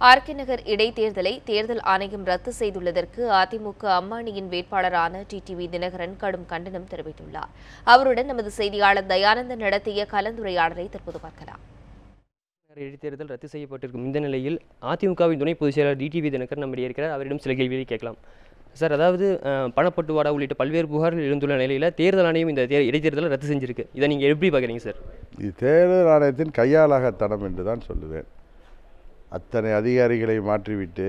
RK நகர் இடைத்தேர்தலை தேர்தல் ஆணையம் ரத்து செய்துள்ளதற்கு அதிமுக அம்மானியின் வேட்பாளரான டிடிவி தினகரன் கடும் கண்டனம் தெரிவித்துள்ளார். அவருடன் நமது செய்தியாளர் தயானந்தன் நடத்திய கலந்துரையாடலை தற்போது பார்க்கலாம். இடைத்தேர்தல் ரத்து செய்யப்பட்டிருக்கும் இந்த நிலையில் அதிமுகவின் துணை பொதுச் செயலாளர் டிடிவி தினகரன் நம்மிடையே இருக்கிறார். அவரிடம் சில கேள்விகளை கேட்கலாம். சார், அதாவது பணப்பட்டுவாடா உள்ளிட்ட பல்வேறு புகார்கள் எழுந்துள்ள நிலையில் தேர்தல் ஆணையம் இந்த இடைத்தேர்தலை ரத்து செஞ்சிருக்கு. இதை நீங்கள் எப்படி பார்க்குறீங்க சார்? இது தேர்தல் ஆணையத்தின் கையாளாகத்தனம் என்று தான் சொல்லுவேன். அத்தனை அதிகாரிகளை மாற்றிவிட்டு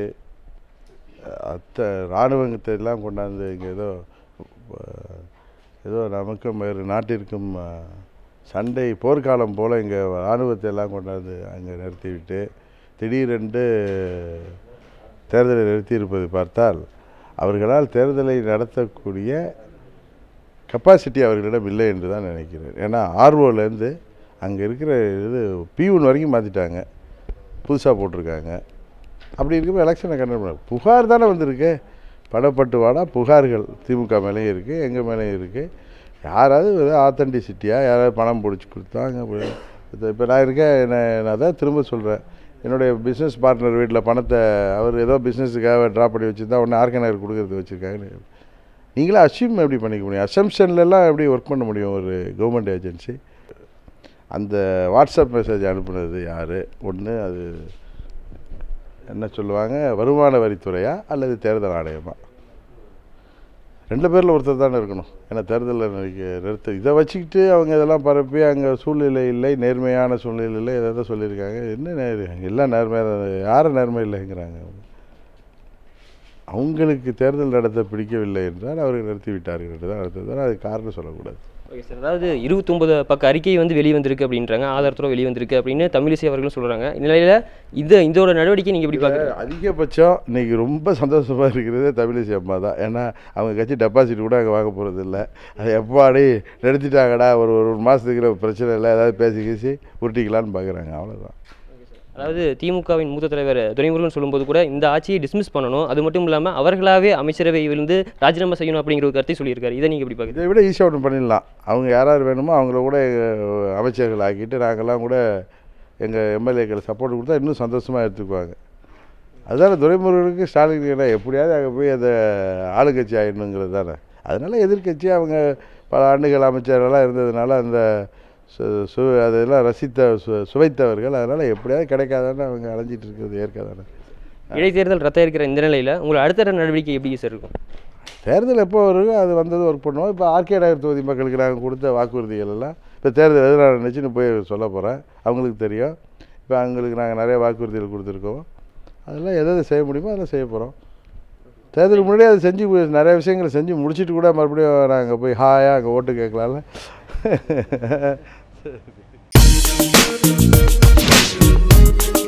இராணுவத்தை எல்லாம் கொண்டாந்து இங்கே ஏதோ நமக்கும் வேறு நாட்டிற்கும் சண்டை போர்க்காலம் போல் இங்கே இராணுவத்தை எல்லாம் கொண்டாந்து அங்கே நிறுத்திவிட்டு திடீரென்று தேர்தலை நிறுத்தியிருப்பதை பார்த்தால் அவர்களால் தேர்தலை நடத்தக்கூடிய கெப்பாசிட்டி அவர்களிடம் இல்லை என்று தான் நினைக்கிறேன். ஏன்னா ஆர்ஓலேருந்து அங்கே இருக்கிற இது பியூன் வரைக்கும் மாற்றிட்டாங்க, புதுசாக போட்டிருக்காங்க. அப்படி இருக்கப்போ எலெக்ஷனை கண்டக்ட் பண்ண புகார் தானே வந்திருக்கு. பணப்பட்டுவாடா புகார்கள் திமுக மேலேயும் இருக்குது, எங்கள் மேலேயும் இருக்குது. யாராவது ஆத்தென்டிசிட்டியாக யாராவது பணம் பிடிச்சி கொடுத்தாங்க. இப்போ நான் இருக்கேன், நான் தான் திரும்ப சொல்கிறேன், என்னுடைய பிஸ்னஸ் பார்ட்னர் வீட்டில் பணத்தை அவர் ஏதோ பிஸ்னஸுக்காக ட்ரா பண்ணி வச்சுருந்தா உடனே ஆர்கே நகர் கொடுக்குறது வச்சுருக்காங்க. நீங்களே அஸ்யூம் எப்படி பண்ணிக்க முடியும்? அசம்ஷன்லாம் எப்படி ஒர்க் பண்ண முடியும் ஒரு கவர்மெண்ட் ஏஜென்சி? அந்த வாட்ஸ்அப் மெசேஜ் அனுப்புனது யார்? ஒன்று அது என்ன சொல்லுவாங்க, வருமான வரித்துறையா அல்லது தேர்தல் ஆணையமா? ரெண்டு பேரில் ஒருத்தர் தானே இருக்கணும். ஏன்னா தேர்தலில் நிறுத்த இதை வச்சுக்கிட்டு அவங்க இதெல்லாம் பரப்பி அங்கே சூழ்நிலை இல்லை, நேர்மையான சூழ்நிலை இல்லை, எதாவது சொல்லியிருக்காங்க. என்ன எல்லாம் நேர்மையாக யாரும் நேர்மை இல்லைங்கிறாங்க. அவங்களுக்கு தேர்தல் நடத்த பிடிக்கவில்லை என்றால் அவர்கள் நிறுத்தி விட்டார்கள் என்று தான் நடத்துதான். அது காரணம் சொல்லக்கூடாது. ஓகே சார், அதாவது 29 பக்க அறிக்கை வெளியே வந்திருக்கு அப்படின்றாங்க, ஆதாரத்தோட வெளியே வந்திருக்கு அப்படின்னு தமிழிசை அவர்களும் சொல்கிறாங்க. இந்நிலையில் இதோட நடவடிக்கை நீங்கள் எப்படி பார்க்குறீங்க? அதிகபட்சம் இன்றைக்கி ரொம்ப சந்தோஷமாக இருக்கிறதே தமிழிசை அம்மா தான். ஏன்னா அவங்க கட்சி டெபாசிட் கூட அங்கே வாங்க போகிறது இல்லை. அது எப்பாடி நிறுத்திட்டாங்கடா, ஒரு மாதத்துக்கு பிரச்சனை இல்லை, ஏதாவது பேசி உருட்டிக்கலான்னு பார்க்குறாங்க, அவ்வளோதான். அதாவது திமுகவின் மூத்த தலைவர் துரைமுருகன் சொல்லும்போது கூட இந்த ஆட்சியை டிஸ்மிஸ் பண்ணணும், அது மட்டும் இல்லாமல் அவர்களாகவே அமைச்சரவையிலிருந்து ராஜினாமா செய்யணும் அப்படிங்கிற ஒரு கருத்தை சொல்லியிருக்காரு. இதை நீங்கள் எப்படி பார்க்குறீங்க? இதை விட ஈஸியாக ஒன்று பண்ணிடலாம். அவங்க யார் வேணுமோ அவங்கள கூட அமைச்சர்கள் ஆக்கிட்டு நாங்கள்லாம் கூட எங்கள் எம்எல்ஏக்கள் சப்போர்ட் கொடுத்தா இன்னும் சந்தோஷமாக எடுத்துக்குவாங்க. அதனால் துரைமுருகனுக்கு ஸ்டாலின் எப்படியாவது அங்கே போய் அந்த ஆளுங்கட்சி ஆகிடணுங்கிறது தானே. அதனால் எதிர்கட்சி அவங்க பல ஆண்டுகள் அமைச்சர்கள்லாம் இருந்ததுனால அந்த அதெல்லாம் சுவைத்தவர்கள். அதனால் எப்படியாவது கிடைக்காதானே அவங்க அலைஞ்சிட்டு இருக்கிறது ஏற்காதானே. இடைத்தேர்தல் ரத்த இருக்கிற இந்த நிலையில் உங்களை அடுத்த நடவடிக்கை எப்படி சார் இருக்கும்? தேர்தல் எப்போ வருங்க அது வந்தது ஒர்க் பண்ணுவோம். இப்போ ஆர்கே நகர் தொகுதி மக்களுக்கு நாங்கள் கொடுத்த வாக்குறுதிகள் எல்லாம் இப்போ தேர்தல் எதிராக நினச்சின்னு போய் சொல்ல போகிறேன். அவங்களுக்கு தெரியும். இப்போ அவங்களுக்கு நாங்கள் நிறைய வாக்குறுதிகள் கொடுத்துருக்கோம். அதெல்லாம் எதாவது செய்ய முடியுமோ அதெல்லாம் செய்ய போகிறோம். தேர்தலுக்கு முன்னாடியே அதை செஞ்சு நிறைய விஷயங்களை செஞ்சு முடிச்சுட்டு கூட மறுபடியும் நாங்கள் போய் ஹாயாக அங்கே ஓட்டு கேட்கலாம்ல. Thank you.